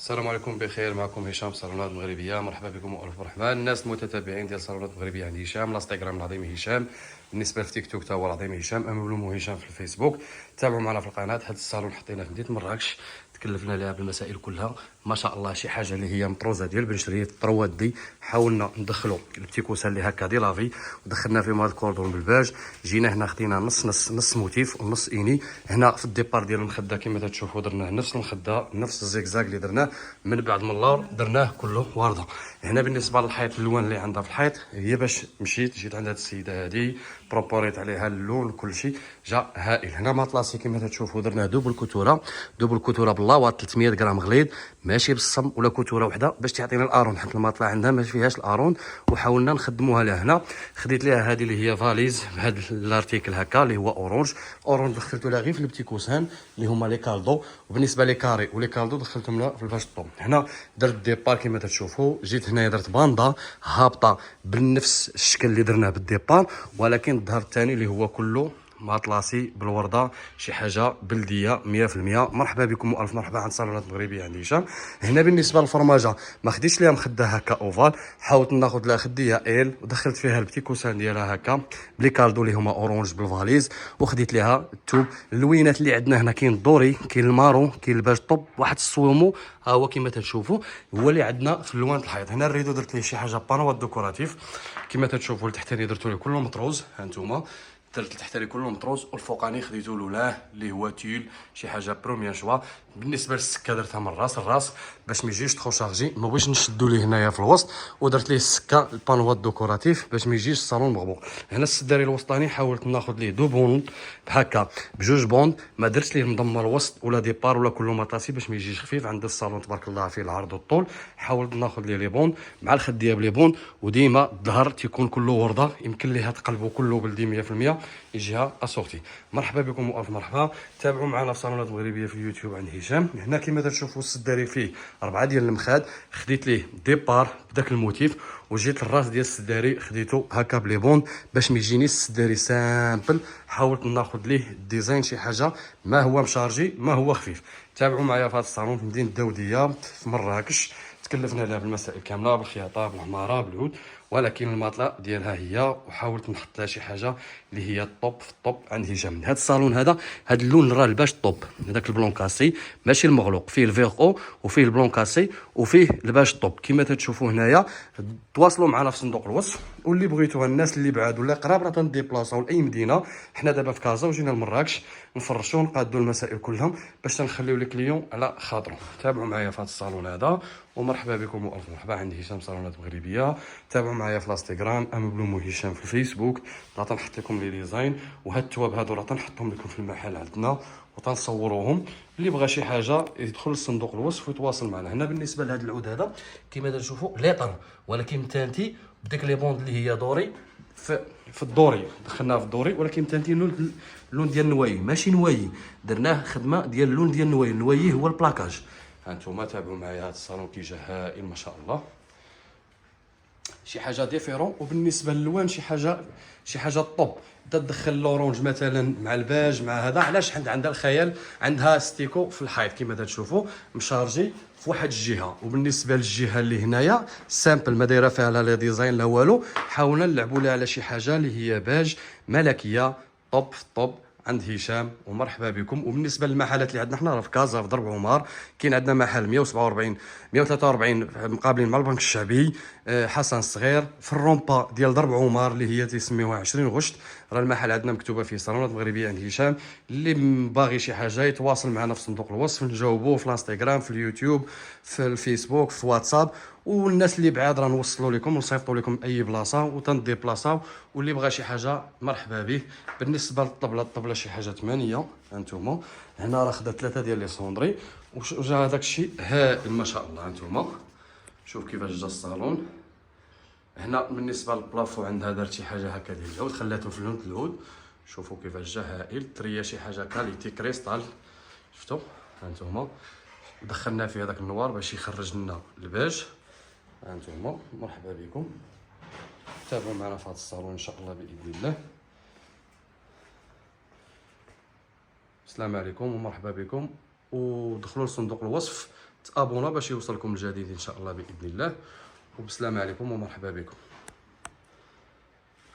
السلام عليكم، بخير. معكم هشام صالونات مغربيه. مرحبا بكم والف مرحبا الناس المتتبعين ديال صالونات مغربيه عند هشام. الانستغرام العظيم هشام، بالنسبه في تيك توك تا هو العظيم هشام، اما بلومو هشام في الفيسبوك. تابعوا معنا في القناه. هذا الصالون حطيناه في مدينه مراكش، تكلفنا لها بالمسائل كلها ما شاء الله. شي حاجه اللي هي مطروزه ديال بنشريه طروات دي. حاولنا ندخلوا البتيكوسه اللي هكا دي لافي ودخلنا فيهم هذا الكوردون بالباج. جينا هنا خدينا نص موتيف ونص اني. هنا في الديبار ديال المخده كما تشوفوا درنا نفس المخده نفس الزيكزاك اللي درناه من بعد من اللور، درناه كله ورده. هنا بالنسبه للحيط، الالوان اللي عندها في الحيط هي باش جيت عند هذه السيده هذه بروبوريت عليها اللون كل شيء جا هائل. هنا ماطلاسي كما تشوفوا درناه دوبل كوتوره باللاوات 300 غرام غليظ، ماشي بالصم ولا كوتوره وحده باش تعطينا الارون، حيت الماطله عندها ما فيهاش الارون وحاولنا نخدموها لهنا. خديت ليها هذه اللي هي فاليز بهذا الارتيكل هكا اللي هو اورانج دخلته لها غير في البتي كوسان اللي هما لي كالدو. وبالنسبه لي كاري ولي كالدو دخلتهم لها في الفاشطو. هنا درت ديبار كما تشوفوا. جيت هنايا درت باندا هابطه بنفس الشكل اللي درناه بالديبار، ولكن الظهر الثاني اللي هو كله ماطلاسي بالورده، شي حاجه بلديه 100%. مرحبا بكم والف مرحبا عند صالونات مغربيه عند هشام. هنا بالنسبه للفرماجه ما خديتش ليها مخده هكا اوفال، حاولت ناخذ لها خديه ال ودخلت فيها البتي كوسان ديالها هكا بلي كالدو اللي هما اورانج بالفاليز، وخديت ليها التوب. اللوينات اللي عندنا هنا كاين الدوري، كاين المارون، كاين الباج طوب، واحد الصومو ها هو كما تشوفوا هو اللي عندنا في اللوان الحيط. هنا الريدو درت ليه شي حاجه بانوات ديكوراتيف كما تشوفوا. لتحتاني درتو ليه كله مطروز، ها انتم درت التحتاني كله مطروز، والفوقاني خديتو لولاه اللي هو تيل شي حاجه بروميير شوا. بالنسبه للسكه درتها من الراس باش ما يجيش تخو شارجي، ما بغيتش نشدو ليه هنايا في الوسط، ودرت ليه السكه البانوات ديكوراتيف باش ما يجيش الصالون مغبوق. هنا السداري الوسطاني حاولت ناخذ ليه دو بوند هكا بجوج بوند، ما درتش ليه مضمه الوسط ولا ديبار ولا كله مطاسي باش ما يجيش خفيف. عند الصالون تبارك الله فيه العرض والطول، حاولت ناخذ ليه لي بوند مع الخديه بلي بوند. وديما الظهر تيكون كله ورده، يمكن ليها تقلبوا كله بلدي 100% يجيها اسورتي. مرحبا بكم والف مرحبا. تابعوا معنا في صالونات مغربيه في اليوتيوب عند هشام. هنا كما تشوفوا السداري فيه 4 ديال المخاد، خديت ليه ديبار بداك الموتيف، وجيت الراس ديال السداري خديته هكا بلي بوند باش ما يجينيش السداري سامبل. حاولت ناخذ ليه الديزاين شي حاجه ما هو مشارجي ما هو خفيف. تابعوا معايا في هذا الصالون في مدينه الداوديه في مراكش. تكلفنا لها بالمسائل كامله، بالخياطه بالحماره بالعود، ولكن الماطله ديالها هي. وحاولت نحط لها شي حاجه اللي هي الطوب في الطوب عند هشام. هذا الصالون هذا اللون راه الباش طوب، هذاك البلون كاسي ماشي المغلوق، فيه الفيغو وفيه البلون كاسي وفيه الباش طوب كما تشوفوا هنايا. تواصلوا معنا في صندوق الوصف، واللي بغيتوها الناس اللي بعاد ولا قراب راه تنديبلاصاو لاي مدينه. حنا دابا في كازا وجينا لمراكش نفرشوا ونقادوا المسائل كلهم باش تنخليو الكليون على خاطرو. تابعوا معايا في هذا الصالون هذا، ومرحبا بكم والف مرحبا عند هشام صالونات مغربيه. تابعوا معايا في الانستغرام اما بلومو هشام في الفيسبوك. راه تنحط لكم لي ديزاين، وهاد التواب هادو راه تنحطهم لكم في المحل عندنا وتنصوروهم. اللي بغى شي حاجه يدخل لصندوق الوصف ويتواصل معنا. هنا بالنسبه لهذا العود هذا كما تشوفوا ليطر، ولكن تانتي بديك لي بوند اللي هي دوري في الدوري، دخلناها في الدوري، ولكن تانتي اللون ديال النوايي ماشي نوايي، درناه خدمه ديال اللون ديال النوايي. النوايي هو البلاكاج. ها انتم تابعوا معايا هذا الصالون كي جا هائل ما شاء الله، شي حاجه ديفيرون. وبالنسبه للوان شي حاجه طوب. تدخل الاورانج مثلا مع الباج مع هذا، علاش عندها الخيال، عندها ستيكو في الحيط كما تشوفوا مشارجي في واحد الجهه. وبالنسبه للجهه اللي هنايا سامبل ما دايره فيها لا ديزاين لا والو، حاولنا نلعبوا لها على شي حاجه اللي هي باج ملكيه طوب في طوب عند هشام. ومرحبا بكم. وبالنسبه للمحلات اللي عندنا حنا راه في كازا في ضرب عمر، كاين عندنا محل 147 143 مقابلين مع البنك الشعبي، حسن الصغير في الرومبا ديال ضرب عمر اللي هي تيسميوها 20 غشت. راه المحل عندنا مكتوبه فيه صالونات مغربيه عند هشام. اللي باغي شي حاجه يتواصل معنا في صندوق الوصف، نجاوبوه في الانستغرام في اليوتيوب في الفيسبوك في واتساب. والناس اللي بعاد راه نوصلوا لكم ونصيفطوا لكم اي بلاصه وتنديبلاصاو. واللي بغى شي حاجه مرحبا به. بالنسبه الطبله شي حاجه 8 هانتوما. هنا راه خدا 3 ديال لي سوندري وجا هذاك الشيء هائل ما شاء الله. هانتوما شوف كيفاش جا الصالون. هنا بالنسبه للبلافو عندها دارت شي حاجه هكا ديال العود، خلاتو في لون العود. شوفوا كيفاش جا هائل. تريا شي حاجه كاليتي كريستال، شفتوا هانتوما. دخلنا فيه هذاك النوار باش يخرج لنا الباج. هانتوما مرحبا بكم. تابعوا معنا في هذا الصالون ان شاء الله باذن الله. السلام عليكم ومرحبا بكم. ودخلوا لصندوق الوصف تابونا باش يوصلكم الجديد ان شاء الله باذن الله. وبسلام عليكم ومرحبا بكم.